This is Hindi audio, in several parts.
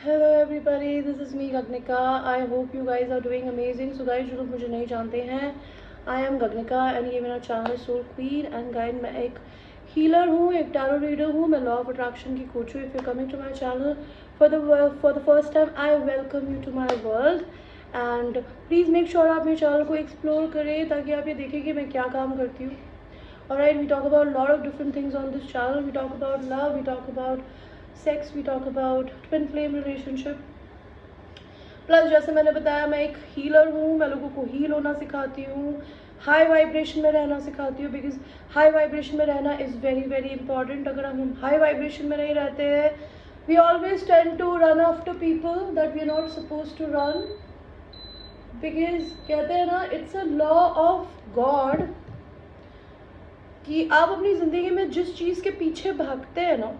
Hello everybody, this is me Gagnika. I hope you guys are doing amazing. So guys, जो लोग मुझे नहीं जानते हैं, I am Gagnika and ये मेरा चैनल है Soul Queen and guys मैं एक हीलर हूँ, एक टैरो रीडर हूँ, मैं लॉ ऑफ अट्रैक्शन की कोच हूँ. If you're coming to my channel for the first time, I welcome you to my world and please make sure आप मेरे चैनल को एक्सप्लोर करें ताकि आप ये देखें कि मैं क्या काम करती हूँ. Alright, we talk about a lot of different things on this channel. We talk about love, we talk about sex, we talk about twin flame relationship. Plus जैसे मैंने बताया मैं एक हीलर हूँ, मैं लोगों को हील होना सिखाती हूँ, हाई वाइब्रेशन में रहना सिखाती हूँ. बिकॉज हाई वाइब्रेशन में रहना इज़ वेरी वेरी इंपॉर्टेंट. अगर हम हाई वाइब्रेशन में नहीं रहते हैं, we always tend to run after people that we are not suppose to run. Because कहते हैं ना, it's a law of God कि आप अपनी ज़िंदगी में जिस चीज़ के पीछे भागते हैं ना,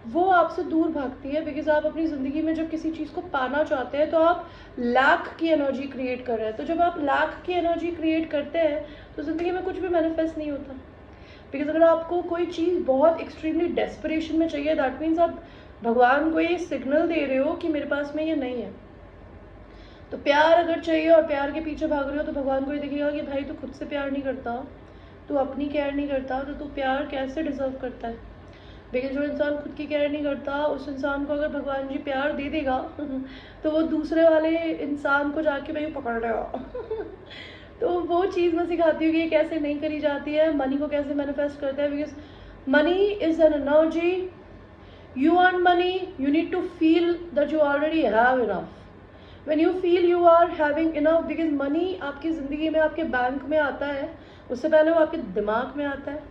वो आपसे दूर भागती है. बिकॉज आप अपनी ज़िंदगी में जब किसी चीज़ को पाना चाहते हैं तो आप लैक की एनर्जी क्रिएट कर रहे हैं. तो जब आप लैक की एनर्जी क्रिएट करते हैं तो ज़िंदगी में कुछ भी मैनिफेस्ट नहीं होता. बिकॉज अगर आपको कोई चीज़ बहुत एक्सट्रीमली डेस्परेशन में चाहिए, दैट मीन्स आप भगवान को ये सिग्नल दे रहे हो कि मेरे पास में ये नहीं है. तो प्यार अगर चाहिए और प्यार के पीछे भाग रहे हो तो भगवान को ये दिखेगा कि भाई तू खुद से प्यार नहीं करता, तू अपनी केयर नहीं करता, तो तू प्यार कैसे डिजर्व करता है. बिकॉज जो इंसान खुद की केयर नहीं करता, उस इंसान को अगर भगवान जी प्यार दे देगा तो वो दूसरे वाले इंसान को जाके भाई पकड़ रहेगा. तो वो चीज़ मैं सिखाती हूँ कि ये कैसे नहीं करी जाती है, मनी को कैसे मैनिफेस्ट करते हैं. Because money is an energy. You want money, you need to feel that you already have enough. When you feel you are having enough, because money आपकी ज़िंदगी में आपके बैंक में आता है, उससे पहले वो आपके दिमाग में आता है.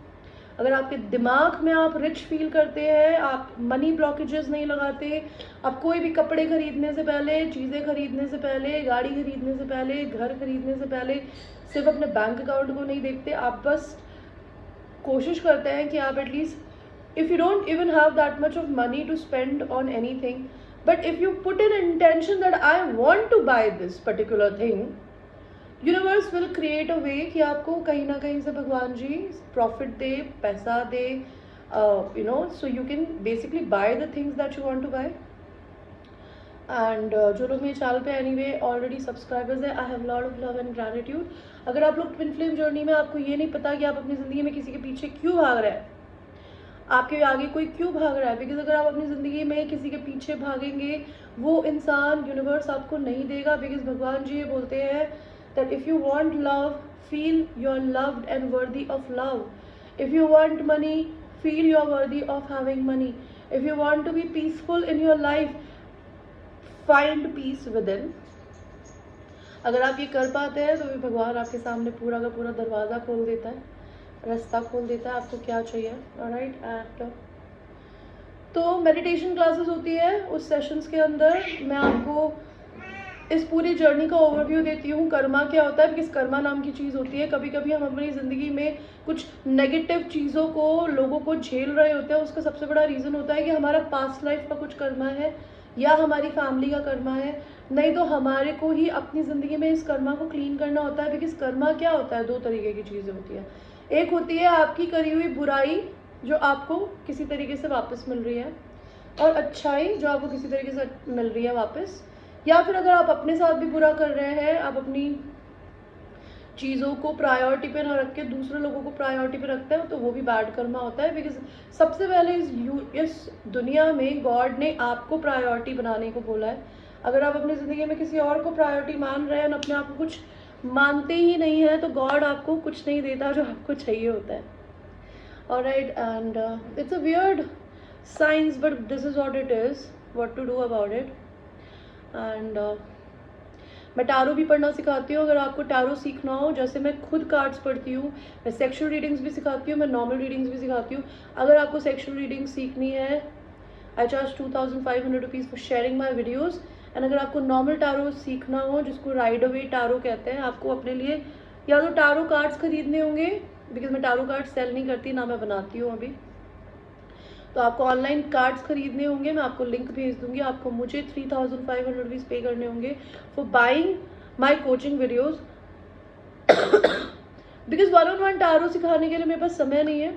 अगर आपके दिमाग में आप रिच फील करते हैं, आप मनी ब्लॉकेजेस नहीं लगाते, आप कोई भी कपड़े खरीदने से पहले, चीज़ें खरीदने से पहले, गाड़ी खरीदने से पहले, घर खरीदने से पहले सिर्फ अपने बैंक अकाउंट को नहीं देखते, आप बस कोशिश करते हैं कि आप at least if you don't even have that much of money to spend on anything, but if you put in an intention that I want to buy this particular thing, universe will create a way कि आपको कहीं ना कहीं से भगवान जी प्रॉफिट दे, पैसा दे, so you can basically buy the things that you want to buy. And जो लोग मेरे चैनल पे एनीवे ऑलरेडी सब्सक्राइबर्स है, I have lot of love and gratitude. अगर आप लोग ट्विन फ्लेम जर्नी में आपको ये नहीं पता कि आप अपनी ज़िंदगी में किसी के पीछे क्यों भाग रहे हैं, आपके आगे कोई क्यों भाग रहा है. बिकॉज अगर आप अपनी ज़िंदगी में किसी के पीछे भागेंगे, वो इंसान यूनिवर्स आपको नहीं देगा. बिकॉज भगवान जी ये बोलते हैं that if you want love, feel you are loved and worthy of love. If you want money, feel you are worthy of having money. If you want to be peaceful in your life, find peace within. अगर आप ये कर पाते हैं तो भी भगवान आपके सामने पूरा का पूरा दरवाज़ा खोल देता है, रास्ता खोल देता है आपको क्या चाहिए. ऑलराइट. एंड तो मेडिटेशन क्लासेस होती है, उस सेशंस के अंदर मैं आपको इस पूरी जर्नी का ओवरव्यू देती हूँ. कर्मा क्या होता है, बिकॉज कर्मा नाम की चीज़ होती है. कभी कभी हम अपनी ज़िंदगी में कुछ नेगेटिव चीज़ों को, लोगों को झेल रहे होते हैं. उसका सबसे बड़ा रीज़न होता है कि हमारा पास्ट लाइफ का कुछ कर्मा है या हमारी फैमिली का कर्मा है. नहीं तो हमारे को ही अपनी ज़िंदगी में इस कर्मा को क्लीन करना होता है. बिकॉज कर्मा क्या होता है, दो तरीके की चीज़ें होती है. एक होती है आपकी करी हुई बुराई जो आपको किसी तरीके से वापस मिल रही है, और अच्छाई जो आपको किसी तरीके से मिल रही है वापस. या फिर अगर आप अपने साथ भी बुरा कर रहे हैं, आप अपनी चीज़ों को प्रायोरिटी पे ना रख के दूसरे लोगों को प्रायोरिटी पे रखते हैं, तो वो भी बैड कर्मा होता है. बिकॉज सबसे पहले इस दुनिया में गॉड ने आपको प्रायोरिटी बनाने को बोला है. अगर आप अपनी ज़िंदगी में किसी और को प्रायोरिटी मान रहे हैं और अपने आप को कुछ मानते ही नहीं है, तो गॉड आपको कुछ नहीं देता जो आपको चाहिए होता है. Alright. And it's a weird science but this is what it is, what to do about it. And मैं टैरो भी पढ़ना सिखाती हूँ. अगर आपको टैरो सीखना हो, जैसे मैं खुद कार्ड्स पढ़ती हूँ, मैं सेक्शुअल रीडिंग्स भी सिखाती हूँ, मैं नॉर्मल रीडिंग्स भी सिखाती हूँ. अगर आपको सेक्शुअल रीडिंग सीखनी है, आई charge 2500 rupees for sharing my videos. And अगर आपको नॉर्मल टारो सीखना हो, जिसको राइड अवे टारो कहते हैं, आपको अपने लिए या तो टारो कार्ड्स खरीदने होंगे. बिकॉज मैं टारो कार्ड सेल नहीं करती, ना मैं बनाती हूँ अभी. तो आपको ऑनलाइन कार्ड्स खरीदने होंगे, मैं आपको लिंक भेज दूंगी. आपको मुझे 3500 रुपीज़ पे करने होंगे for buying my coaching videos. Because 1-on-1 tarot सिखाने के लिए मेरे पास समय नहीं है.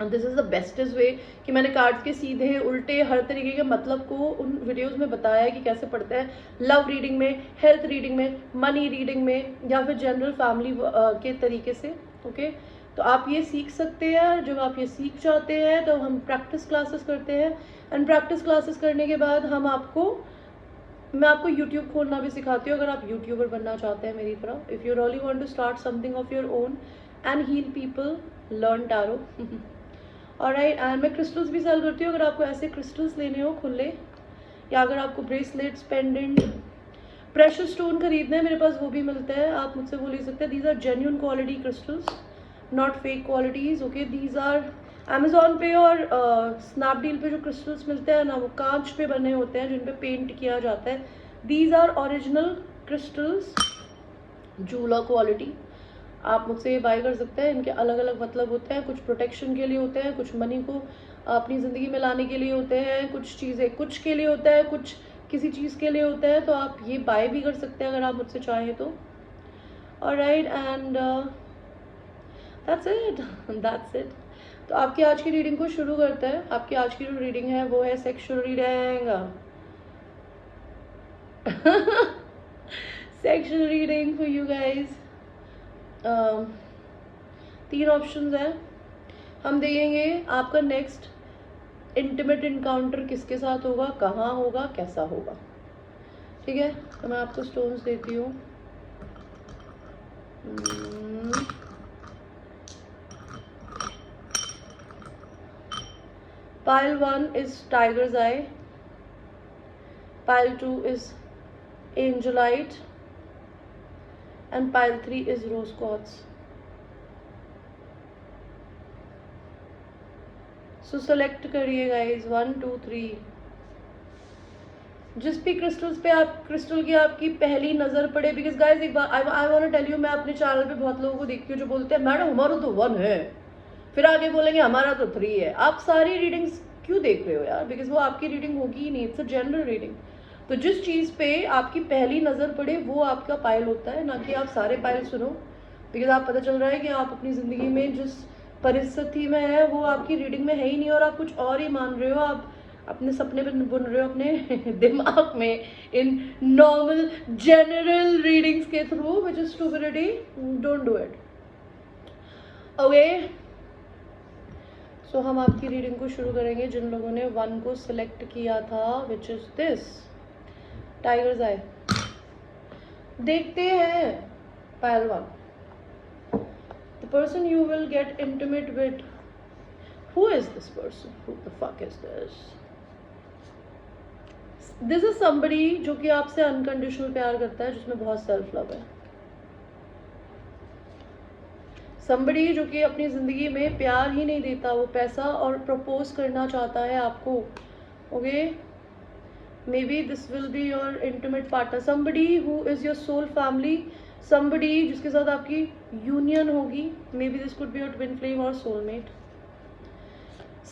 And this is the bestest way कि मैंने कार्ड्स के सीधे उल्टे हर तरीके के मतलब को उन वीडियोस में बताया है कि कैसे पढ़ते हैं, लव रीडिंग में, हेल्थ रीडिंग में, मनी रीडिंग में, या फिर जनरल फैमिली के तरीके से। ओके, तो आप ये सीख सकते हैं। जब आप ये सीख जाते हैं तो हम प्रैक्टिस क्लासेस करते हैं, एंड प्रैक्टिस क्लासेस करने के बाद मैं आपको यूट्यूब खोलना भी सिखाती हूँ अगर आप यूट्यूबर बनना चाहते हैं मेरी तरह। If you really want to start something of your own and heal people, learn tarot. Alright, and मैं क्रिस्टल्स भी सेल करती हूँ। अगर आपको ऐसे क्रिस्टल्स लेने हो खुले, या अगर आपको ब्रेसलेट्स, पेंडेंट, प्रेशर स्टोन खरीदना है, मेरे पास वो भी मिलता है, आप मुझसे वो ले सकते हैं। These are genuine quality crystals, not fake qualities. Okay, these are Amazon पे और स्नैपडील पे जो क्रिस्टल्स मिलते हैं ना, वो कांच पे बने होते हैं जिन पे पेंट किया जाता है। दीज आर ओरिजिनल क्रिस्टल्स, जूला क्वालिटी। आप मुझसे बाय कर सकते हैं। इनके अलग अलग मतलब होते हैं, कुछ प्रोटेक्शन के लिए होते हैं, कुछ मनी को अपनी ज़िंदगी में लाने के लिए होते हैं, कुछ चीज़ें कुछ के लिए होता है, कुछ किसी चीज़ के लिए होता है। तो आप ये बाय भी कर सकते हैं अगर आप मुझसे चाहें तो। Alright, and that's it, that's it. तो आपकी आज की रीडिंग को शुरू करते हैं। आपकी आज की जो रीडिंग है वो है sexual reading. Sexual reading for you guys. 3 options हैं। हम देखेंगे आपका नेक्स्ट इंटीमेट इनकाउंटर किसके साथ होगा, कहाँ होगा, कैसा होगा। ठीक है, तो मैं आपको स्टोन्स देती हूँ। Pile 1 is tiger's eye, pile 2 is angelite, and pile 3 is rose quartz. So select करिए गाइज 1 2 3। जिस भी क्रिस्टल्स पे आप क्रिस्टल की आपकी पहली नजर पड़े, बिकॉज गाइज एक बार I want to tell you, मैं अपने चैनल पे बहुत लोगों को देखती हूँ जो बोलते हैं मैडम हमारा तो 1 है, फिर आगे बोलेंगे हमारा तो 3 है। आप सारी रीडिंग्स क्यों देख रहे हो यार, बिकॉज वो आपकी रीडिंग होगी ही नहीं, इट्स अ जनरल रीडिंग। तो जिस चीज़ पे आपकी पहली नज़र पड़े वो आपका पायल होता है, ना कि आप सारे पायल सुनो। बिकॉज आप पता चल रहा है कि आप अपनी ज़िंदगी में जिस परिस्थिति में है वो आपकी रीडिंग में है ही नहीं, और आप कुछ और ही मान रहे हो। आप अपने सपने पे बुन रहे हो अपने दिमाग में इन नॉर्मल जनरल रीडिंग्स के through, which is stupidity. Don't do it. Okay, so हम आपकी रीडिंग को शुरू करेंगे जिन लोगों ने 1 को सिलेक्ट किया था, विच इज दिस टाइगर्स आई। देखते हैं पायल 1, the person you will get intimate with. Who is this person? Who the fuck is this? This is somebody जो कि आपसे अनकंडीशनल प्यार करता है, जिसमें बहुत सेल्फ लव है। somebody जो कि अपनी ज़िंदगी में प्यार ही नहीं देता, वो पैसा और प्रपोज करना चाहता है आपको। Okay, may be this will be your intimate partner, somebody who is your soul family, somebody जिसके साथ आपकी यूनियन होगी। May be this could be your twin flame और सोलमेट।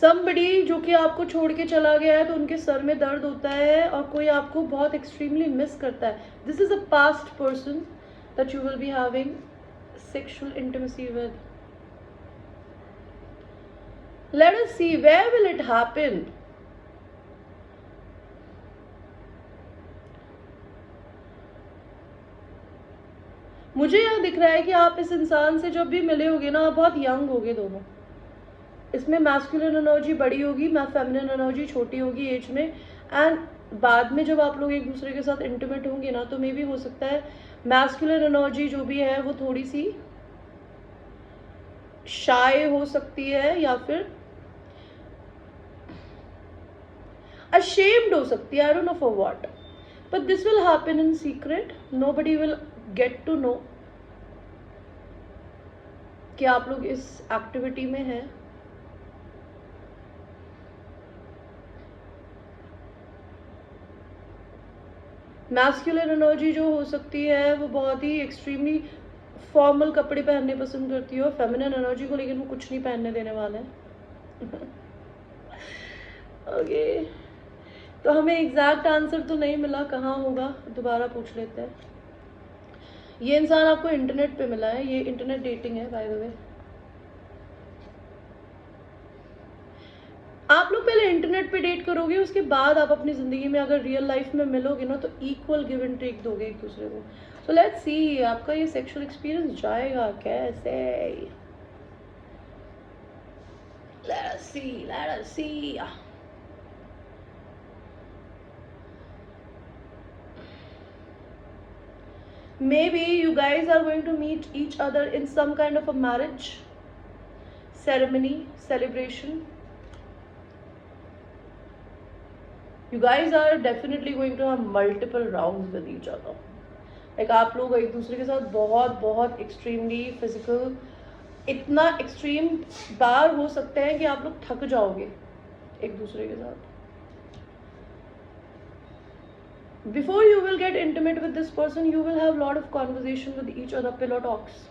somebody जो कि आपको छोड़ के चला गया है तो उनके सर में दर्द होता है और कोई आपको बहुत एक्सट्रीमली मिस करता है। This is a past person that you will be having sexual intimacy with. Let us see where will it happen. मुझे यहाँ दिख रहा है कि आप इस इंसान से जब भी मिले होगे ना, आप बहुत यंग होगे दोनों। इसमें मैस्कुलिन एनर्जी बड़ी होगी, फेमिनिन एनर्जी छोटी होगी एज में। एंड बाद में जब आप लोग एक दूसरे के साथ इंटीमेट होंगे ना, तो मे भी हो सकता है मैस्कुलिन एनर्जी जो भी है वो थोड़ी सी शाय हो सकती है, या फिर ashamed हो सकती है। I don't know for what, but this will happen in secret. Nobody will get to know कि आप लोग इस एक्टिविटी में हैं। मैस्कुलिन एनर्जी जो हो सकती है वो बहुत ही एक्सट्रीमली फॉर्मल कपड़े पहनने पसंद करती है, और फेमिनिन एनर्जी को लेकिन वो कुछ नहीं पहनने देने वाले हैं। ओके, तो हमें एग्जैक्ट आंसर तो नहीं मिला कहाँ होगा, दोबारा पूछ लेते हैं। ये इंसान आपको इंटरनेट पे मिला है, ये इंटरनेट डेटिंग है बाय द वे। आप लोग पहले इंटरनेट पे डेट करोगे, उसके बाद आप अपनी ज़िंदगी में अगर रियल लाइफ में मिलोगे ना तो इक्वल गिव एंड टेक दोगे एक दूसरे को. सो लेट्स सी आपका ये सेक्सुअल एक्सपीरियंस जाएगा कैसे. let us see. Maybe you guys are going to meet each other in some kind of a marriage ceremony, celebration. You guys are definitely going to have multiple rounds with each other. Like आप लोग एक दूसरे के साथ बहुत बहुत extremely physical, इतना extreme बार हो सकते हैं कि आप लोग थक जाओगे एक दूसरे के साथ. Before you will get intimate with this person, you will have a lot of conversation with each other, pillow talks,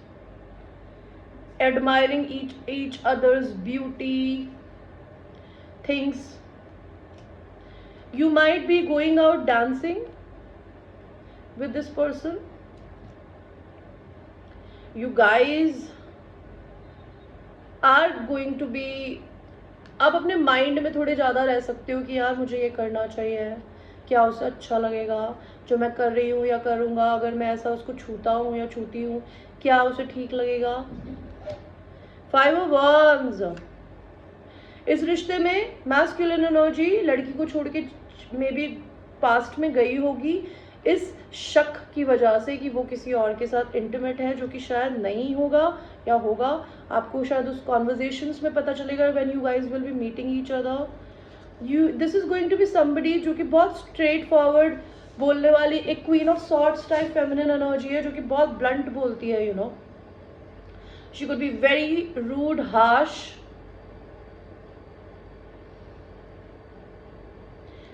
admiring each other's beauty, things. You might be going out dancing with this person. You guys are going to be, आप अपने माइंड में थोड़े ज़्यादा रह सकते हो कि यार मुझे ये करना चाहिए, क्या उसे अच्छा लगेगा जो मैं कर रही हूँ या करूँगा, अगर मैं ऐसा उसको छूता हूँ या छूती हूँ क्या उसे ठीक लगेगा. 5 of Wands. इस रिश्ते में मैस्कुलिन एनर्जी लड़की को छोड़ के मे बी पास्ट में गई होगी इस शक की वजह से कि वो किसी और के साथ इंटीमेट है, जो कि शायद नहीं होगा या होगा. आपको शायद उस कॉन्वर्जेशंस में पता चलेगा when you guys will be meeting each other. This is going to be somebody जो कि बहुत स्ट्रेट फॉरवर्ड बोलने वाली, एक queen of sorts type feminine energy है जो कि बहुत ब्लंट बोलती है. You know, she could be very rude, harsh,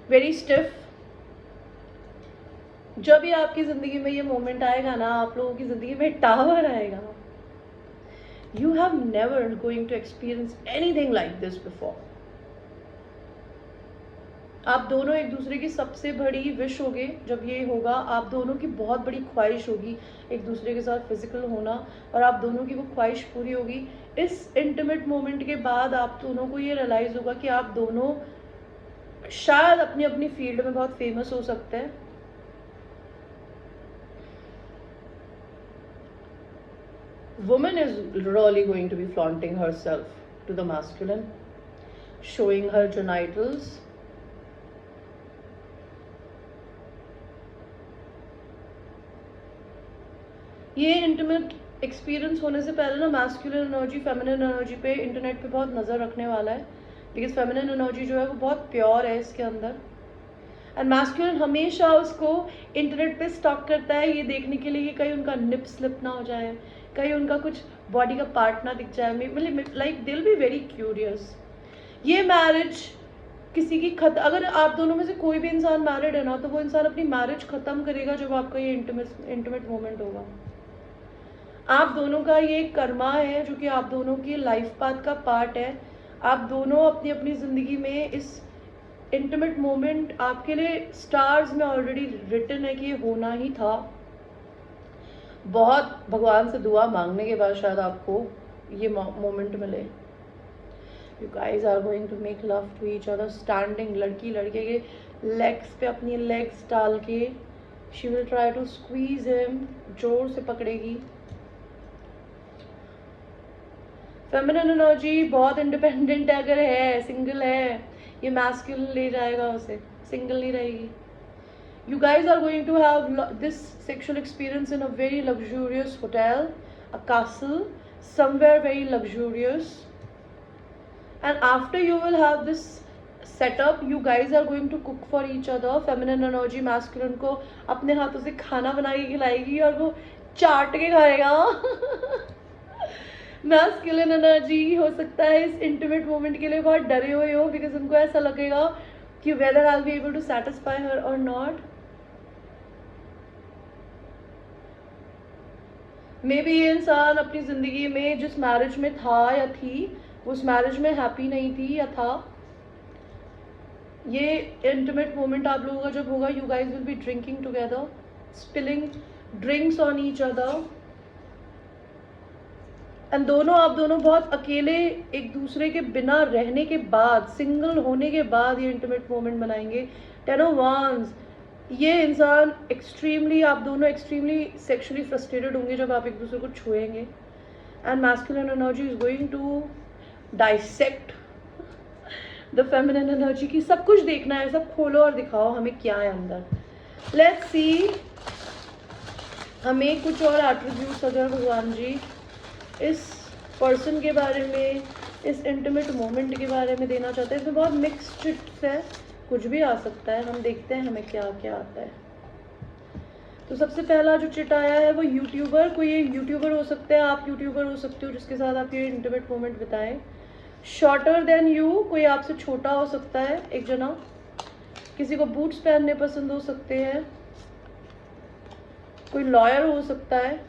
very stiff. जब भी आपकी जिंदगी में ये मोमेंट आएगा ना, आप लोगों की जिंदगी में टावर आएगा. You have never going to experience anything like this before. आप दोनों एक दूसरे की सबसे बड़ी विश होगे जब ये होगा. आप दोनों की बहुत बड़ी ख्वाहिश होगी एक दूसरे के साथ फिजिकल होना, और आप दोनों की वो ख्वाहिश पूरी होगी. इस इंटीमेट मोमेंट के बाद आप दोनों को ये रियलाइज होगा कि आप दोनों शायद अपनी अपनी फील्ड में बहुत फेमस हो सकते हैं. Woman is really going to be flaunting herself to the masculine, showing her genitals. ये इंटीमेट एक्सपीरियंस होने से पहले ना मैस्कुलिन एनर्जी फेमिनिन एनर्जी पे इंटरनेट पे बहुत नज़र रखने वाला है, बिकॉज फेमिनिन एनर्जी जो है वो बहुत प्योर है इसके अंदर. एंड मैस्कुलिन हमेशा उसको इंटरनेट पे स्टॉक करता है ये देखने के लिए कि कहीं उनका निप स्लिप ना हो जाए, कहीं उनका कुछ बॉडी का पार्ट ना दिख जाए. मतलब like they will B very curious. ये मैरिज किसी की अगर आप दोनों में से कोई भी इंसान मैरिड है ना, तो वो इंसान अपनी मैरिज ख़त्म करेगा जब आपका ये इंटीमेट मोमेंट होगा. आप दोनों का ये कर्मा है जो कि आप दोनों की लाइफ पाथ का पार्ट है. आप दोनों अपनी अपनी ज़िंदगी में इस इंटीमेट मोमेंट आपके लिए स्टार्स में ऑलरेडी रिटन है कि ये होना ही था. बहुत भगवान से दुआ मांगने के बाद शायद आपको ये मोमेंट मिले. You guys are going to make love to each other standing. लड़की लड़के के लेग्स पे अपनी लेग्स डाल के she will try to squeeze him, जोर से पकड़ेगी. फेमिनिन एनर्जी बहुत इंडिपेंडेंट है. अगर है सिंगल है ये मैस्कुलिन ले जाएगा उसे, सिंगल नहीं रहेगी. You guys are going to have this sexual experience in a very luxurious hotel, a castle, somewhere very luxurious. And after you will have this setup, you guys are going to cook for each other. Feminine energy masculine को अपने हाथों से खाना बना के खिलाएगी और वो चाट के खाएगा. मैस्कुलिन एनर्जी हो सकता है इस इंटीमेट मोमेंट के लिए बहुत डरे हुए हो, बिकॉज उनको ऐसा लगेगा कि whether I be able to satisfy her और नॉट. मे बी ये इंसान अपनी ज़िंदगी में जिस मैरिज में था या थी उस मैरिज में हैप्पी नहीं थी या था. ये इंटीमेट मोमेंट आप लोगों का जब होगा, you guys will B drinking together, spilling drinks on each other. And आप दोनों बहुत अकेले एक दूसरे के बिना रहने के बाद, सिंगल होने के बाद ये इंटीमेट मोमेंट बनाएंगे। 10 ऑफ वांड्स, ये इंसान एक्सट्रीमली, आप दोनों एक्सट्रीमली सेक्सुअली फ्रस्ट्रेटेड होंगे जब आप एक दूसरे को छुएंगे। And masculine energy is going to dissect the feminine energy की। सब कुछ देखना है, सब खोलो और दिखाओ हमें क्या है अंदर। लेट्स सी, हमें कुछ और एट्रीब्यूट्स अगर भगवान जी इस पर्सन के बारे में, इस इंटीमेट मोमेंट के बारे में देना चाहते हैं। इसमें बहुत मिक्स्ड चिट्स है, कुछ भी आ सकता है, हम देखते हैं हमें क्या क्या आता है। तो सबसे पहला जो चिट आया है वो यूट्यूबर। कोई ये यूट्यूबर हो सकता है, आप यूट्यूबर हो सकते हो जिसके साथ आप ये इंटीमेट मोमेंट बिताएं। शॉर्टर देन यू, कोई आपसे छोटा हो सकता है एक जना। किसी को बूट्स पहनने पसंद हो सकते हैं। कोई लॉयर हो सकता है।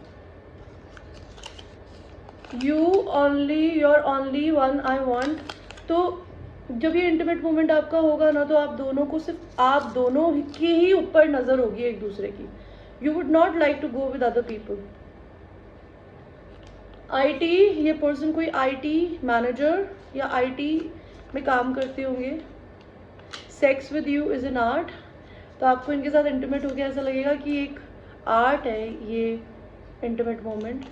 Your only one I want. तो जब ये इंटीमेट मोमेंट आपका होगा ना, तो आप दोनों को, सिर्फ आप दोनों की ही ऊपर नजर होगी एक दूसरे की। You would not like to go with other people. IT, ये पर्सन कोई IT मैनेजर या IT में काम करते होंगे। Sex with you is an art. तो आपको इनके साथ इंटीमेट होकर ऐसा लगेगा कि एक आर्ट है ये intimate moment.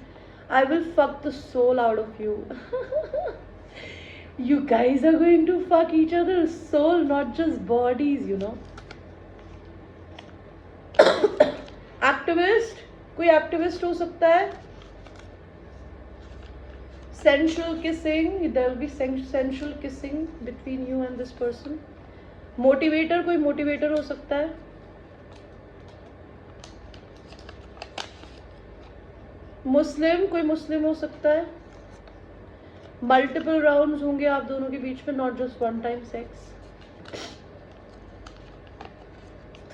I will fuck the soul out of you. You guys are going to fuck each other's soul, not just bodies, you know. Activist, कोई एक्टिविस्ट हो सकता है। Sensual kissing, there will be sensual kissing between you and this person. Motivator, कोई मोटिवेटर हो सकता है। मुस्लिम, कोई मुस्लिम हो सकता है। मल्टीपल राउंड्स होंगे आप दोनों के बीच में, not just one time sex.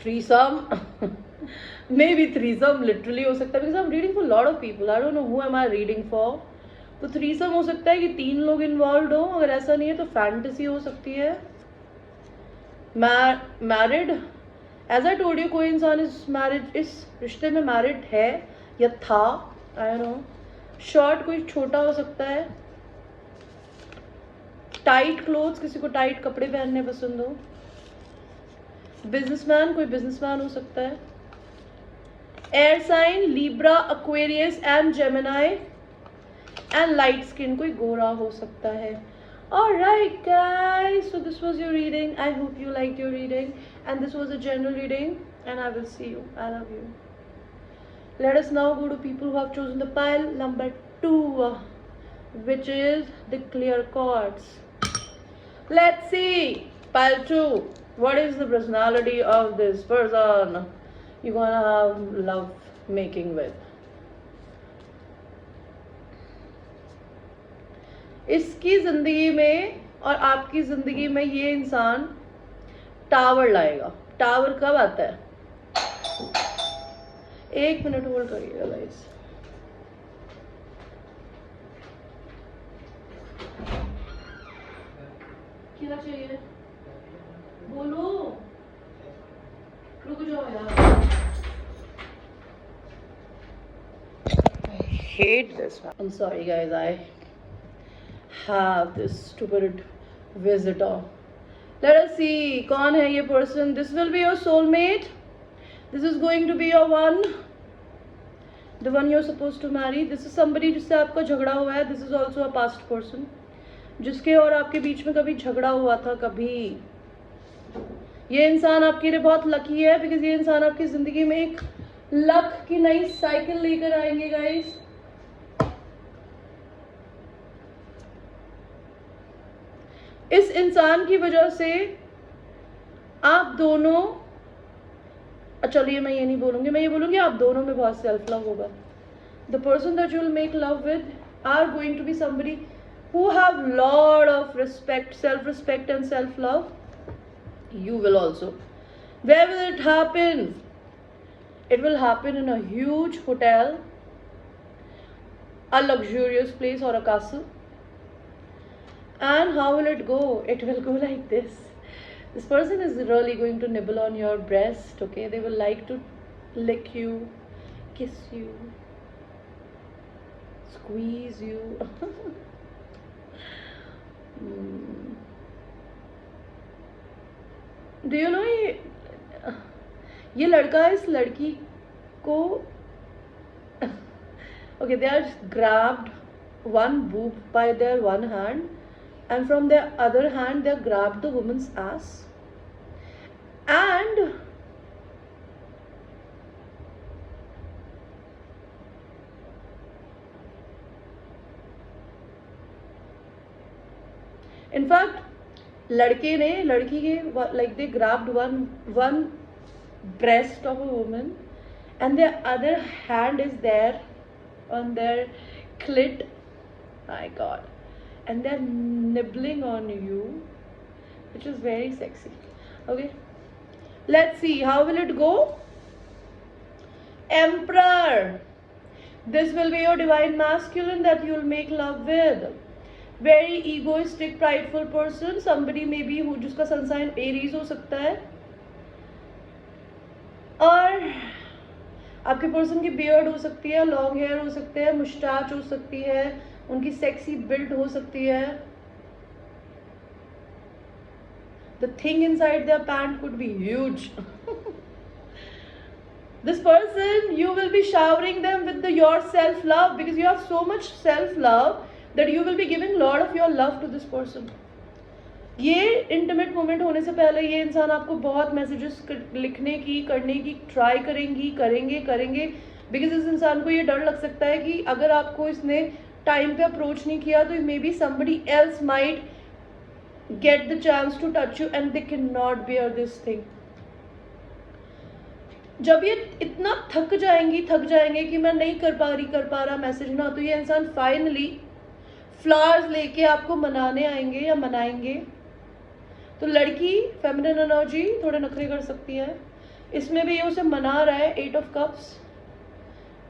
Threesome, may be threesome literally हो सकता है, because I am reading for lot of people, I don't know who am I reading for. तो थ्रीसम हो सकता है कि 3 लोग इन्वॉल्व हो। अगर ऐसा नहीं है तो फैंटेसी हो सकती है। Married, as I told you, कोई इंसान इस रिश्ते में मैरिड है या था, आई नो। शॉर्ट, कोई छोटा हो सकता है। टाइट क्लोथ्स, किसी को टाइट कपड़े पहनने पसंद हो। बिजनेसमैन, कोई बिजनेसमैन हो सकता है। Air sign, Libra, Aquarius and Gemini. And light skin, कोई गोरा हो सकता है। Alright guys, so this was your reading. I hope you liked your reading, and this was a general reading, and I will see you. I love you. Let us now go to people who have chosen the pile number 2, which is the clear cards. Let's see, pile 2. What is the personality of this person you're gonna have love making with? इसकी जिंदगी में और आपकी जिंदगी में ये इंसान टावर लाएगा। टावर कब आता है? 1 मिनट होल्ड करिएगा गाइस। क्या चाहिए बोलो, रुक जाओ यार। I hate this one. I'm sorry guys, I have this stupid visitor. Let us see, कौन है ये person? This will be your soulmate. This is going to be your one, the one you're supposed to marry. This is somebody जिससे आपका झगड़ा हुआ है. This is also a past person, जिसके और आपके बीच में कभी झगड़ा हुआ था कभी. ये इंसान आपके लिए बहुत लकी है, बिकॉज ये इंसान आपकी जिंदगी में एक लक की नई साइकिल लेकर आएंगे गाइस. इस इंसान की वजह से आप दोनों, चलिए मैं ये नहीं बोलूंगी, मैं ये बोलूंगी आप दोनों में बहुत सेल्फ लव होगा. The person that you will make love with are going to be somebody who have lot of respect, self respect and self love. You will also. Where will it happen? It will happen in a huge hotel, a luxurious place or a castle. And how will it go? It will go like this. This person is really going to nibble on your breast, okay? They will like to lick you, kiss you, squeeze you. Do you know ये लड़का इस लड़की को okay, they are grabbed one boob by their one hand, and from their other hand they grabbed the woman's ass, and in fact लड़के ने लड़की के like they grabbed one breast of a woman and their other hand is there on their clit, my god, and they're nibbling on you, which is very sexy. Okay, let's see how will it go. Emperor, this will be your divine masculine that you'll make love with. Very egoistic, prideful person, somebody maybe who जिसका sun sign Aries हो सकता है, और आपके पर्सन की बियर्ड हो सकती है, लॉन्ग हेयर हो सकते हैं, मुस्टाच हो सकती है, उनकी सेक्सी बिल्ड हो सकती है. The thing inside their pant could be huge. This person, you will be showering them with your self-love because you have so much self-love that you will be giving lot of your love to this person. ये इंटीमेट मोमेंट होने से पहले ये इंसान आपको बहुत मैसेजेस लिखने की करने की ट्राई करेंगे बिकॉज इस इंसान को ये डर लग सकता है कि अगर आपको इसने टाइम पे अप्रोच नहीं किया तो maybe somebody else might get the chance to touch you and they can not bear this thing. जब ये इतना थक जाएंगे कि मैं नहीं कर पा रहा मैसेज ना, तो ये इंसान फाइनली फ्लावर्स लेके आपको मनाने आएंगे या मनाएंगे. तो लड़की फेमिनिन एनर्जी थोड़े नखरे कर सकती है, इसमें भी ये उसे मना रहा है 8 ऑफ कप्स.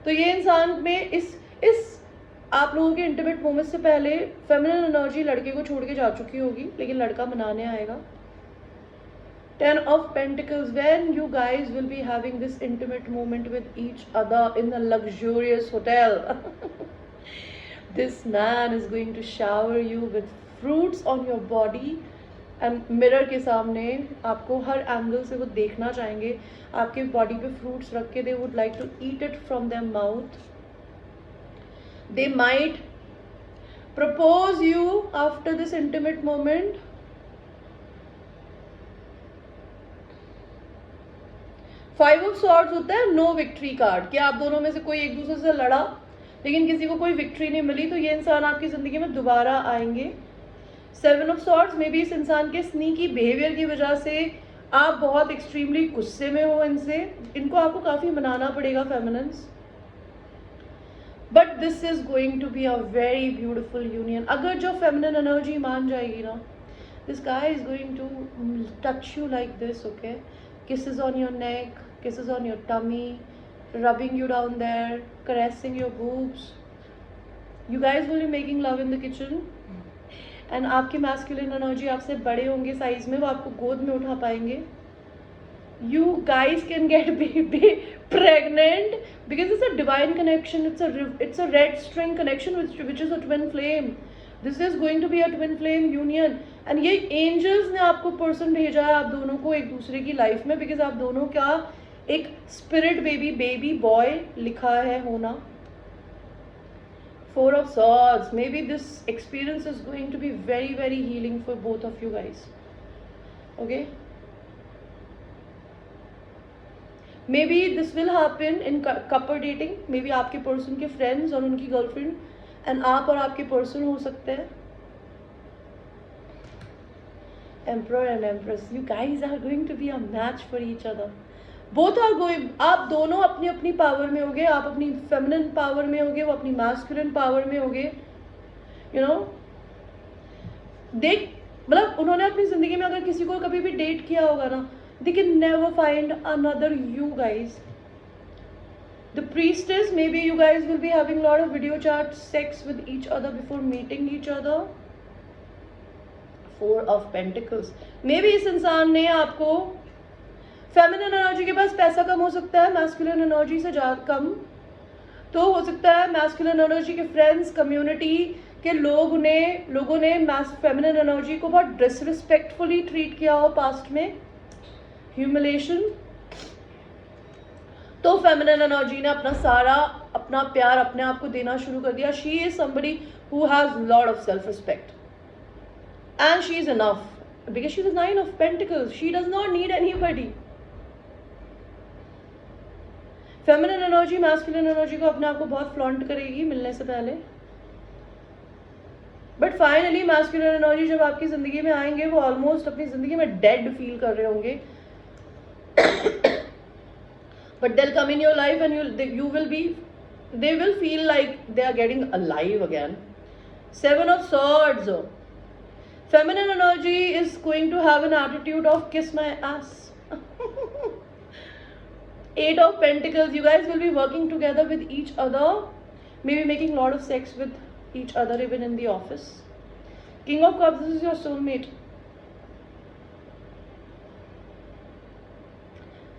तो ये इंसान में इस आप लोगों के इंटीमेट मोमेंट से पहले फेमिनिन एनर्जी लड़के को छोड़ के जा चुकी होगी, लेकिन लड़का मनाने आएगा. 10 of Pentacles, when you guys will be having this intimate moment with each other in a luxurious hotel. This man is going to shower you with fruits on your body. Mirror के सामने आपको हर एंगल से वो देखना चाहेंगे, आपके बॉडी पे फ्रूट्स रख के. They would like to eat it from their mouth. They might propose you after this intimate moment. Five of swords होता है नो विक्ट्री कार्ड, कि आप दोनों में से कोई एक दूसरे से लड़ा लेकिन किसी को कोई विक्ट्री नहीं मिली, तो ये इंसान आपकी जिंदगी में दोबारा आएंगे. 7 ऑफ सॉर्ड्स, मे बी इस इंसान के स्नीकी बिहेवियर की वजह से आप बहुत एक्सट्रीमली गुस्से में हो इनसे, इनको आपको काफी मनाना पड़ेगा feminines. But this is going to be a very beautiful union. अगर जो फेमिनिन एनर्जी मान जाएगी ना, this guy is going to touch you like this. Okay, kisses on your neck, kisses on your tummy, rubbing you down there, caressing your boobs. You guys will be making love in the kitchen. And आपकी masculine energy आपसे बड़े होंगे साइज में, वो आपको गोद में उठा पाएंगे. You guys can get baby pregnant because it's a divine connection. It's a red string connection which is a twin flame. This is going to be a twin flame union. And ये angels ने आपको पर्सन भेजा है आप दोनों को एक दूसरे की लाइफ में, बिकॉज आप दोनों का एक स्पिरिट बेबी बॉय लिखा है होना. 4 of swords, maybe this experience is going to be very very healing for both of you guys. Okay, maybe this will happen in couple dating. maybe आपके पर्सन के फ्रेंड्स और उनकी गर्लफ्रेंड एंड आप और आपके पर्सन हो सकते हैं. Emperor and Empress, you guys are going to be a match for each other. Both are going, आप दोनों अपनी अपनी पावर में होगे, आप अपनी फेमिनिन पावर में होगे, वो अपनी मैस्कुलिन पावर में होगे. यू नो, देख मतलब उन्होंने अपनी जिंदगी में अगर किसी को कभी भी डेट किया होगा ना, they can never find another you guys. The priestess, maybe you guys will be having a lot of video chat sex with each other before meeting each other. 4 of Pentacles, maybe इस इंसान ने आपको, फेमिनिन एनर्जी के पास पैसा कम हो सकता है, मैस्कुलिन एनर्जी से ज़्यादा कम, तो हो सकता है मैस्कुलिन एनर्जी के फ्रेंड्स, कम्युनिटी के लोगों ने फेमिनिन एनर्जी को बहुत डिसरिस्पेक्टफुली ट्रीट किया हो पास्ट में, ह्यूमिलेशन। तो फेमिनिन एनर्जी ने अपना प्यार अपने आप को देना शुरू कर दिया। She is somebody who has lot of self respect and she is enough because she is 9 of pentacles, she does not need anybody. Feminine energy masculine energy को अपने आप को बहुत फ्लॉन्ट करेगी मिलने से पहले, बट फाइनली मैस्कुलिन एनर्जी जब आपकी जिंदगी में आएंगे वो ऑलमोस्ट अपनी जिंदगी में डेड फील कर रहे होंगे, but they'll come in your life and they will feel like they are getting alive again. 7 of Swords. Feminine energy is going to have an attitude of kiss my ass. 8 of Pentacles. You guys will be working together with each other, maybe making a lot of sex with each other even in the office. King of Cups. This is your soulmate.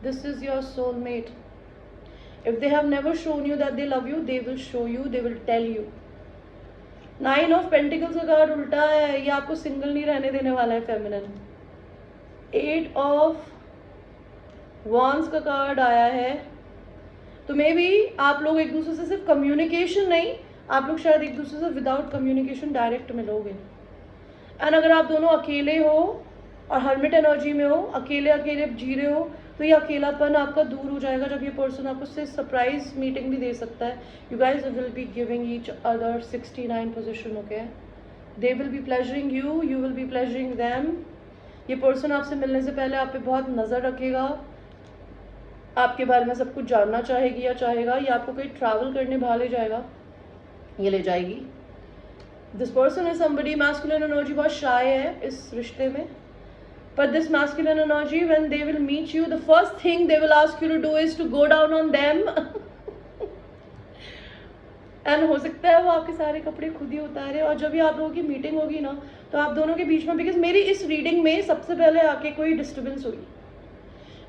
This is your soulmate. If they have never shown you that they love you, they will show you, they will tell you. 9 of Pentacles का कार्ड उल्टा है, ये आपको सिंगल नहीं रहने देने वाला है फेमिनिन। 8 of Wands का कार्ड आया है, तो मे बी आप लोग एक दूसरे से सिर्फ कम्युनिकेशन नहीं, आप लोग शायद एक दूसरे से विदाउट कम्युनिकेशन डायरेक्ट मिलोगे। एंड अगर आप दोनों अकेले हो और हर्मिट एनर्जी में हो, अकेले अकेले जी रहे हो, तो ये अकेलापन आपका दूर हो जाएगा जब ये पर्सन आपको से सरप्राइज मीटिंग भी दे सकता है। You guys will be giving each other 69 position, okay. They will be pleasuring you, you will be pleasuring them. ये पर्सन आपसे मिलने से पहले आप पे बहुत नज़र रखेगा, आपके बारे में सब कुछ जानना चाहेगी या चाहेगा, या आपको कहीं ट्रैवल करने बाहर ले जाएगा, ये ले जाएगी। This person is somebody, masculine energy बहुत शाय है इस रिश्ते में, but this masculine energy, when they will meet you, the first thing they will ask you to do is to go down on them. And हो सकता है वो आपके सारे कपड़े खुद ही उतारे, और जब भी आप लोगों की मीटिंग होगी ना, तो आप दोनों के बीच में, बिकॉज मेरी इस रीडिंग में सबसे पहले आके कोई डिस्टर्बेंस हुई,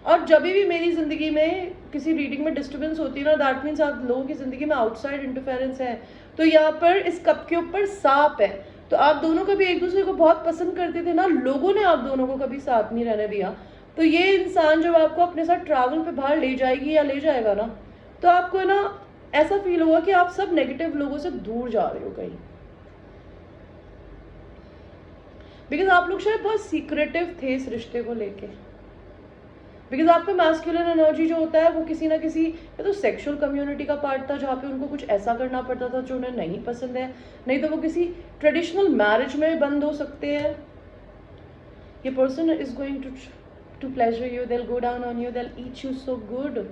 और जब भी मेरी ज़िंदगी में किसी रीडिंग में डिस्टर्बेंस होती है ना, दैट मीन्स आप लोगों की ज़िंदगी में आउटसाइड इंटरफेरेंस है। तो यहाँ पर इस कप के ऊपर सांप है, तो आप दोनों कभी एक दूसरे को बहुत पसंद करते थे ना, लोगों ने आप दोनों को कभी साथ नहीं रहने दिया। तो ये इंसान जब आपको अपने साथ ट्रैवल पे बाहर ले जाएगी या ले जाएगा ना, तो आपको ना ऐसा फील होगा कि आप सब नेगेटिव लोगों से दूर जा रहे हो कहीं, बिकॉज आप लोग शायद बहुत सीक्रेटिव थे इस रिश्ते को लेके। बिकॉज आपका मैस्कुलिन एनर्जी जो होता है वो किसी ना किसी, या तो सेक्सुअल कम्युनिटी का पार्ट था जहाँ पे उनको कुछ ऐसा करना पड़ता था जो उन्हें नहीं पसंद है, नहीं तो वो किसी ट्रेडिशनल मैरिज में बंद हो सकते हैं। ये person is going to pleasure you, they will go down on you, they will eat you so good,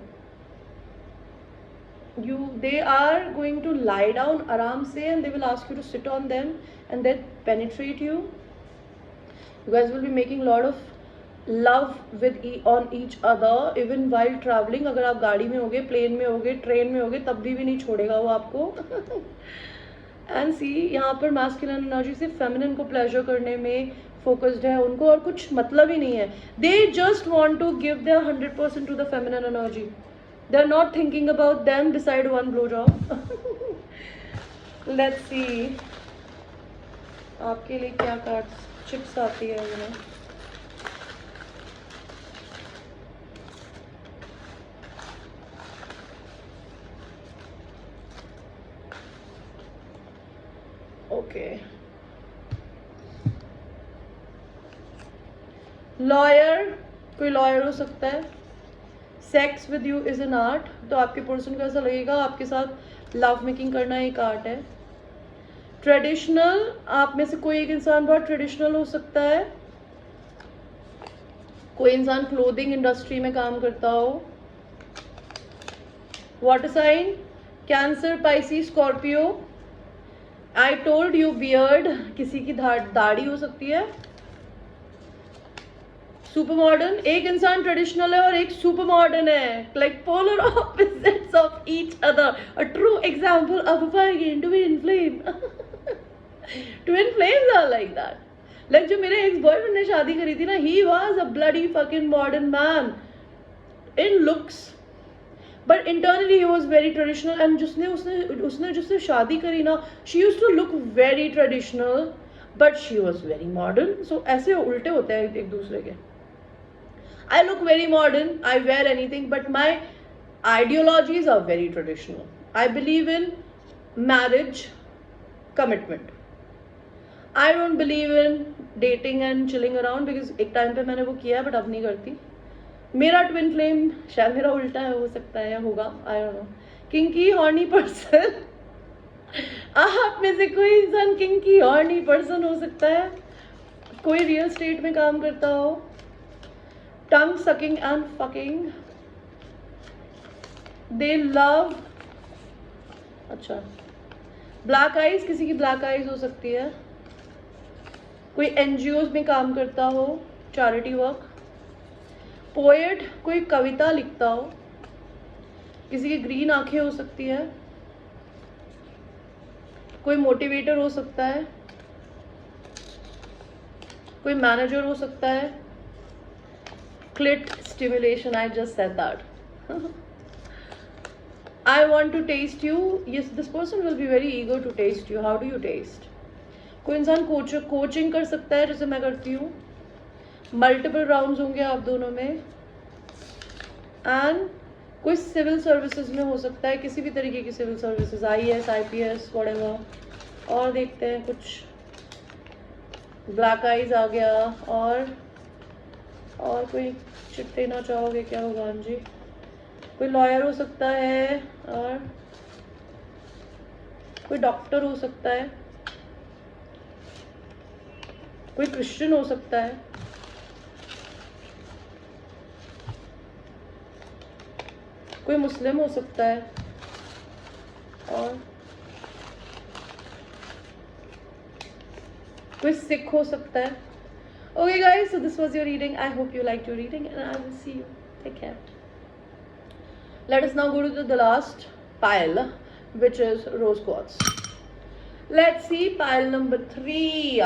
they are going to lie down आराम से, and they will ask you to sit on them and then penetrate you. You guys will be making a lot of love with on each other even while traveling. अगर आप गाड़ी में होगे, प्लेन में होगे, ट्रेन में होगे, तब भी नहीं छोड़ेगा वो आपको। एंड सी, यहाँ पर मैस्कुलिन एनर्जी सिर्फ फेमिनिन को प्लेजर करने में फोकस्ड है, उनको और कुछ मतलब ही नहीं है। They just want to give their 100% to the feminine energy, they are not thinking about them beside one blow job. Let's see आपके लिए क्या कार्ड्स चिप्स आती है उन्हें। ओके, लॉयर, कोई लॉयर हो सकता है। Sex with you is an art, तो आपके पर्सन को ऐसा लगेगा आपके साथ लव मेकिंग करना एक आर्ट है। ट्रेडिशनल, आप में से कोई एक इंसान बहुत ट्रेडिशनल हो सकता है, कोई इंसान क्लोथिंग इंडस्ट्री में काम करता हो। Water sign, Cancer, Pisces, Scorpio. I told you, beard, किसी की दाढ़ी हो सकती है। सुपर मॉडर्न, एक इंसान ट्रेडिशनल है और एक सुपर मॉडर्न है, like polar opposites of each other, a true example of a fire twin flame. Twin flames are like that. Like जो मेरे एक्स बॉयफ्रेंड ने शादी करी थी ना, he was a bloody fucking modern man in looks, but internally he was very traditional and उसने जिससे शादी करी ना, she used to look very traditional but she was very modern. So ऐसे उल्टे होते हैं एक दूसरे के. I look very modern, I wear anything, but my ideologies are very traditional. I believe in marriage, commitment. I don't believe in dating and chilling around because एक टाइम पे मैंने वो किया है बट अब नहीं करती. मेरा ट्विन फ्लेम शायद मेरा उल्टा है, हो सकता है या होगा, I don't know. Kinky horny person. आप में से कोई इंसान किंकी हॉर्नी पर्सन हो सकता है, कोई रियल स्टेट में काम करता हो. Tongue sucking and fucking, they love. अच्छा, ब्लैक आइज, किसी की ब्लैक आइज हो सकती है. कोई एनजीओज में काम करता हो, चैरिटी वर्क. पोएट, कोई कविता लिखता हो. किसी की ग्रीन आंखें हो सकती है. कोई मोटिवेटर हो सकता है. कोई मैनेजर हो सकता है. Clit stimulation, I just said that. I want to taste you. Yes, this person will be very eager to taste you. How do you taste? कोई इंसान कोचिंग कर सकता है जैसे मैं करती हूँ. मल्टीपल राउंड्स होंगे आप दोनों में. एंड कोई सिविल सर्विसेज में हो सकता है, किसी भी तरीके की civil services, IAS, IPS, whatever. और देखते हैं कुछ. ब्लैक आइज आ गया. और कोई चिट देना चाहोगे क्या भगवान जी? कोई लॉयर हो सकता है. और कोई डॉक्टर हो सकता है. कोई क्रिश्चियन हो सकता है. कोई मुस्लिम हो सकता है. और कोई सिख हो सकता है. Okay guys, so this was your reading. I hope you liked your reading and I will see you. Take care. Let us now go to the last pile, which is rose quartz. Let's see pile number 3.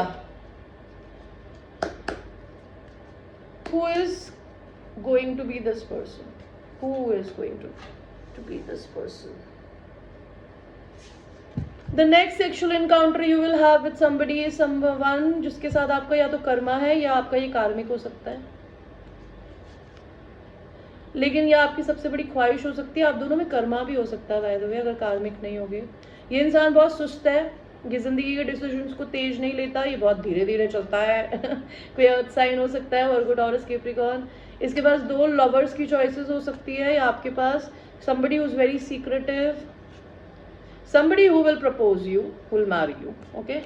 Who is going to be this person? Who is going to be this person? The next sexual encounter you will have with somebody is someone जिसके साथ आपका या तो कर्मा है या आपका ये कार्मिक हो सकता है. लेकिन यह आपकी सबसे बड़ी ख्वाहिश हो सकती है. आप दोनों में कर्मा भी हो सकता है बाय द वे, अगर कार्मिक नहीं होगी. ये इंसान बहुत सुस्त है, ये जिंदगी के डिसीजंस को तेज नहीं लेता, ये बहुत धीरे धीरे चलता है. कोई अर्थ साइन हो सकता है, वर्गो, टॉरस, कैप्रिकॉर्न. इसके पास 2 लवर्स की चॉइसेस हो सकती है, या आपके पास somebody who is very secretive, somebody who will propose you, who will marry you. Okay,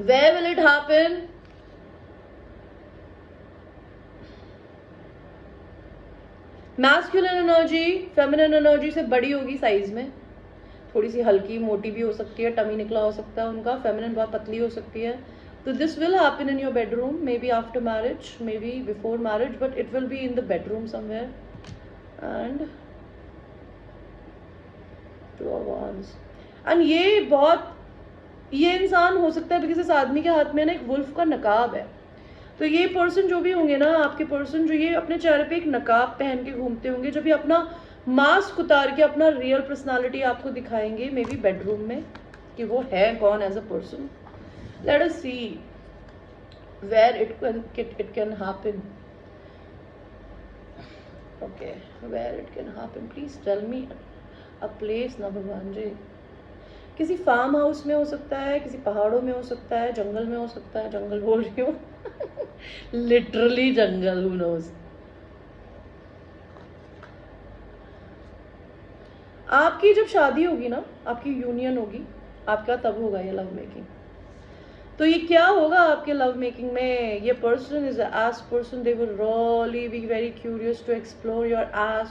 where will it happen? Masculine energy feminine energy से बड़ी होगी साइज में, थोड़ी सी हल्की मोटी भी हो सकती है, टमी निकला हो सकता है उनका. फेमिनिन बहुत पतली हो सकती है. तो this will happen in your bedroom, may be after marriage, may be before marriage, but it will be in the bedroom somewhere. And ये इंसान हो सकता है बिकॉज इस आदमी के हाथ में ना एक वुल्फ का नकाब है. तो ये पर्सन जो भी होंगे ना, आपके पर्सन जो ये अपने चेहरे पे एक नकाब पहन के घूमते होंगे, जब ये अपना मास्क उतार के अपना रियल पर्सनालिटी आपको दिखाएंगे, मे बी बेडरूम में, कि वो है कौन as a person. Let us see where it can happen. Okay, where it can happen, please tell me a place ना भगवान जी. किसी फार्म हाउस में हो सकता है, किसी पहाड़ों में हो सकता है, जंगल में हो सकता है. जंगल बोल रही हूँ, लिटरली जंगल, हू नोज. आपकी जब शादी होगी ना, आपकी यूनियन होगी, आपका तब होगा ये लव मेकिंग. तो ये क्या होगा आपके लव मेकिंग में? ये person is ass person, they will really be very curious to explore your ass,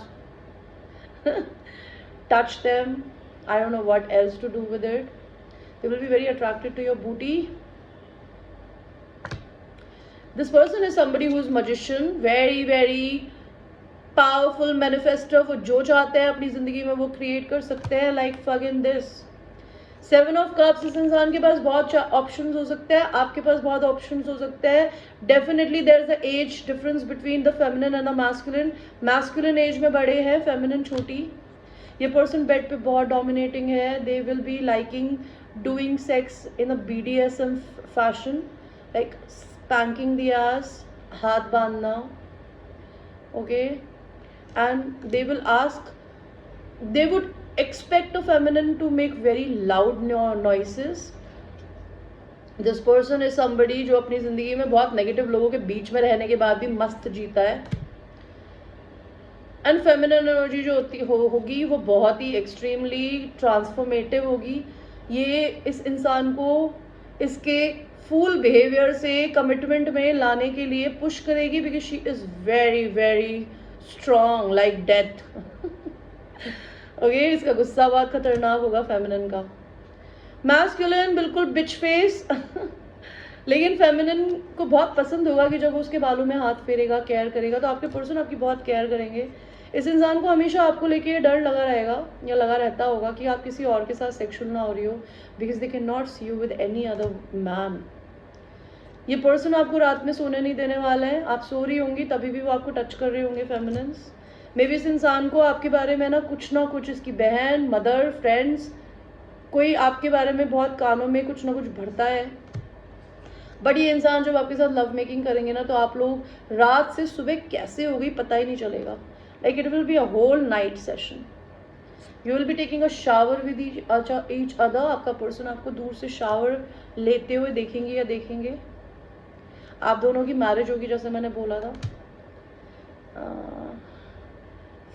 touch them. I don't know what else to do with it. They will be very attracted to your booty. This person is somebody who is magician, very very powerful manifestor. वो जो चाहते हैं अपनी जिंदगी में वो क्रिएट कर सकते हैं. Like fucking this, seven of cups, इस इंसान के पास बहुत ऑप्शंस हो सकते हैं, आपके पास बहुत ऑप्शंस हो सकते हैं. Definitely there is a age difference between the feminine and the masculine. Masculine age में बड़े हैं, फेमिनिन छोटी. ये पर्सन बेड पे बहुत डोमिनेटिंग है. दे will B liking doing sex in a BDSM fashion, like spanking the ass, हाथ बांधना. Okay, and they will ask, they would expect a feminine to make very loud noises. This person is somebody जो अपनी जिंदगी में बहुत नेगेटिव लोगों के बीच में रहने के बाद भी मस्त जीता है. एंड फेमिनिन एनर्जी जो होगी वो बहुत ही एक्सट्रीमली ट्रांसफॉर्मेटिव होगी. ये इस इंसान को इसके फुल बिहेवियर से कमिटमेंट में लाने के लिए पुश करेगी, because she is very very strong like death. Okay, इसका गुस्सा बहुत खतरनाक होगा फेमिनिन का. मैस्कुलिन बिल्कुल बिच फेस लेकिन फेमिनिन को बहुत पसंद होगा कि जब वो उसके बालों में हाथ फेरेगा, केयर करेगा. तो आपके पर्सन आपकी बहुत केयर करेंगे. इस इंसान को हमेशा आपको लेके डर लगा रहेगा या लगा रहता होगा कि आप किसी और के साथ सेक्सुअल ना हो रही हो, because they can not see you with any other man. ये पर्सन आपको रात में सोने नहीं देने वाला है. आप सो रही होंगी तभी भी वो आपको टच कर रहे होंगे फेमिनिन्स. मे बी इस इंसान को आपके बारे में ना कुछ इसकी बहन, मदर, फ्रेंड्स, कोई आपके बारे में बहुत कानों में कुछ ना कुछ भरता है. बट ये इंसान जब आपके साथ लव मेकिंग करेंगे ना, तो आप लोग रात से सुबह कैसे हो गई पता ही नहीं चलेगा. Like it will be a whole night session. You will be taking a shower with each other. आपका पर्सन आपको दूर से शावर लेते हुए देखेंगे या देखेंगे. आप दोनों की मैरिज होगी जैसे मैंने बोला था.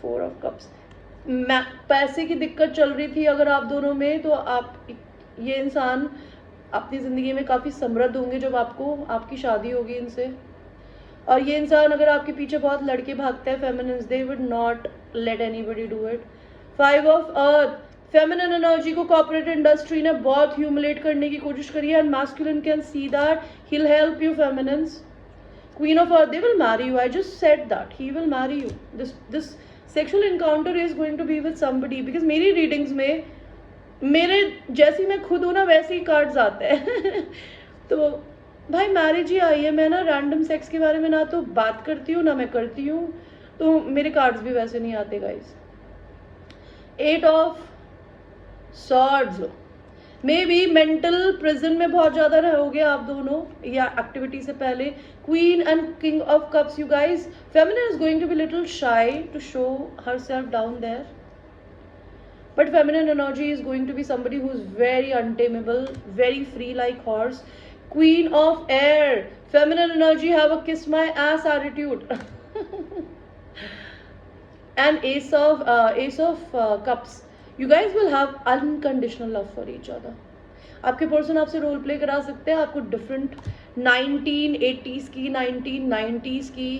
4 ऑफ कप्स. पैसे की दिक्कत चल रही थी अगर आप दोनों में, तो आप ये इंसान अपनी ज़िंदगी में काफ़ी समृद्ध होंगे जब आपकी शादी होगी इनसे. और ये इंसान अगर आपके पीछे बहुत लड़के भागते हैं feminines, they would not let anybody do it. 5 of earth. Feminine energy को कॉर्पोरेट इंडस्ट्री ने बहुत ह्यूमिलेट करने की कोशिश करी है, and masculine can see that. He will help you feminines. Queen of Earth, they will marry you. I just said that. He will marry you. This sexual encounter is going to be with somebody. Because मेरी रीडिंग्स में मेरे जैसी मैं खुद हूँ ना वैसे ही कार्ड्स आते हैं तो भाई मैरिज ही आई है. मैं ना रैंडम सेक्स के बारे में ना तो बात करती हूँ ना मैं करती हूँ, तो मेरे कार्ड्स भी वैसे नहीं आते guys. 8 of swords. May be mental prison में बहुत ज़्यादा रहोगे आप दोनों या एक्टिविटी से पहले. Queen and king of cups. You guys, feminine is going to be little shy to show herself down there, but feminine energy is going to be somebody who is very untamable, very free like horse. Queen of air. Feminine energy have a kiss my ass attitude. And ace of cups. You guys will have unconditional love for each other. आपके पर्सन आपसे रोल प्ले करा सकते हैं. आपको डिफरेंट 1980s की, 1990s की,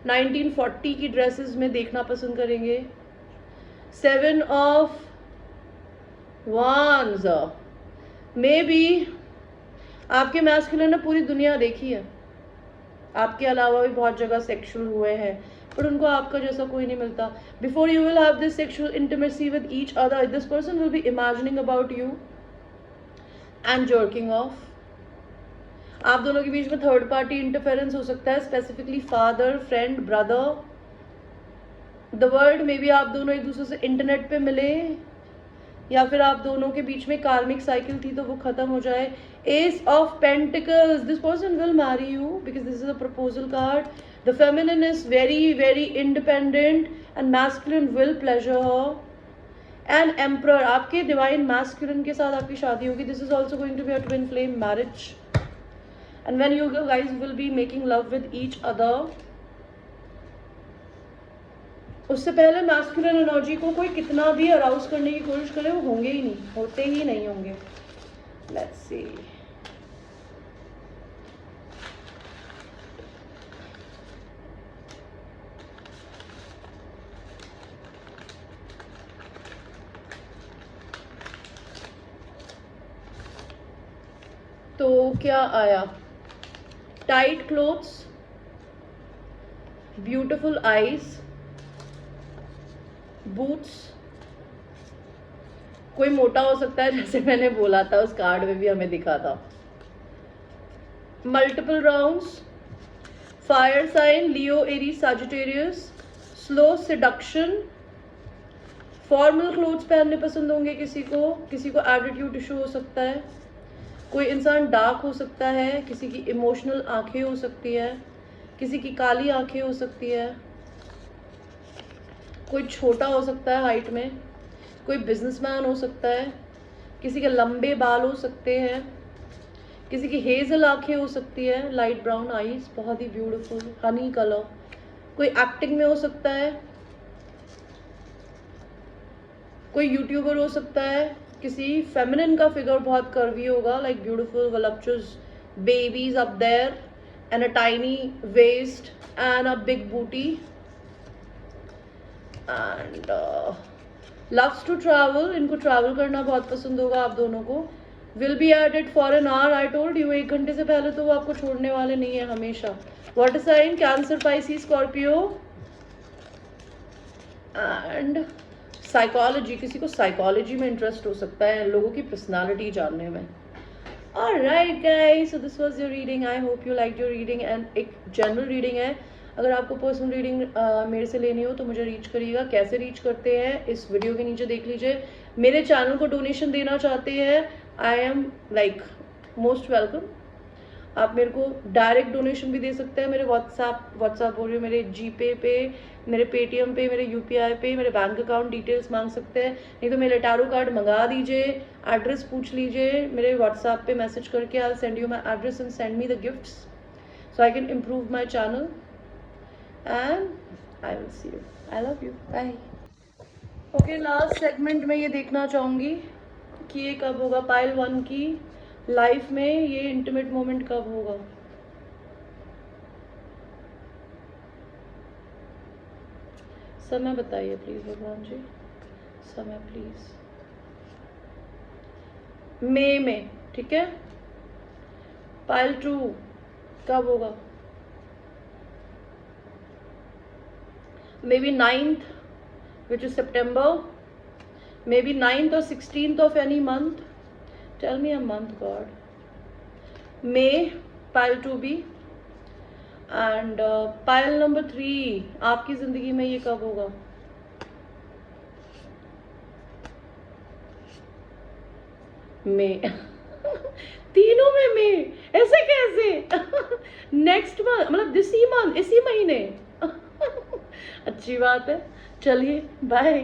1940 की ड्रेसेस में देखना पसंद करेंगे. 7 ऑफ wands. मे बी आपके मैस्कुलिन ने पूरी दुनिया देखी है, आपके अलावा भी बहुत जगह सेक्सुअल हुए हैं, पर उनको आपका जैसा कोई नहीं मिलता. Before you will have this sexual intimacy with each other, this person will be imagining about you and jerking off. आप दोनों के बीच में थर्ड पार्टी इंटरफेरेंस हो सकता है, specifically father, friend, brother. The world. May be आप दोनों एक दूसरे से इंटरनेट पे मिले, या फिर आप दोनों के बीच में कार्मिक साइकिल थी तो वो खत्म हो जाए. Ace of pentacles. This person will marry you because this is a proposal card. The feminine is very very independent and masculine will pleasure her. And emperor. आपके डिवाइन मैस्कुलिन के साथ आपकी शादी होगी. This is also going to be a twin flame marriage, and when you guys will be making love with each other, उससे पहले मैस्कुलिन एनर्जी को कोई कितना भी अराउज करने की कोशिश करे, वो होंगे ही नहीं, होते ही नहीं होंगे. Let's see. तो क्या आया? Tight clothes, beautiful eyes, boots, कोई मोटा हो सकता है, जैसे मैंने बोला था उस कार्ड में भी हमें दिखा था। Multiple rounds, fire sign, Leo, Aries, Sagittarius, slow seduction, formal clothes पहनने पसंद होंगे किसी को एटीट्यूड इशू हो सकता है, कोई इंसान डार्क हो सकता है, किसी की इमोशनल आंखें हो सकती है, किसी की काली आंखें हो सकती है, कोई छोटा हो सकता है हाइट में, कोई बिजनेसमैन हो सकता है, किसी के लंबे बाल हो सकते हैं, किसी की हेजल आंखें हो सकती है, लाइट ब्राउन आईज, बहुत ही ब्यूटीफुल हनी कलर, कोई एक्टिंग में हो सकता है, कोई यूट्यूबर हो सकता है, किसी फेमिनिन का फिगर बहुत कर्वी होगा, like beautiful voluptuous babies up there and a tiny waist and a big booty and loves to travel, इनको ट्रैवल करना बहुत पसंद होगा आप दोनों को। Will be at it for an hour, I told you, 1 घंटे से पहले तो वो आपको छोड़ने वाले नहीं है हमेशा। Water sign, Cancer, Pisces, Scorpio and psychology, किसी को साइकोलॉजी में इंटरेस्ट हो सकता है लोगों की पर्सनालिटी जानने में। Alright guys, so this was your reading, I hope you like your reading and एक जनरल रीडिंग है। अगर आपको पर्सनल रीडिंग मेरे से लेनी हो तो मुझे रीच करिएगा। कैसे रीच करते हैं इस वीडियो के नीचे देख लीजिए। मेरे चैनल को डोनेशन देना चाहते हैं, I am like most welcome. आप मेरे को डायरेक्ट डोनेशन भी दे सकते हैं, मेरे व्हाट्सएप बोल रही हूँ, मेरे जीपे पे, मेरे पेटीएम पे, मेरे यूपीआई पे, मेरे बैंक अकाउंट डिटेल्स मांग सकते हैं। नहीं तो मेरे टैरो कार्ड मंगा दीजिए, एड्रेस पूछ लीजिए मेरे व्हाट्सएप पे मैसेज करके, I send you my address and send me the gifts so I can improve my channel and I will see you. I love you, bye. Okay, last segment में ये देखना चाहूँगी कि ये कब होगा, पाइल 1 की लाइफ में ये इंटीमेट मोमेंट कब होगा। समय बताइए प्लीज भगवान जी, समय प्लीज। मई में, ठीक है। पाइल 2 कब होगा, may be 9th which is September, maybe 9th or 16th of any month. Tell me a month, God. May, pile 2B. And pile number 3, आपकी जिंदगी में ये कब होगा। May तीनों में May, ऐसे कैसे नेक्स्ट मंथ, मतलब इसी महीने अच्छी बात है, चलिए बाय।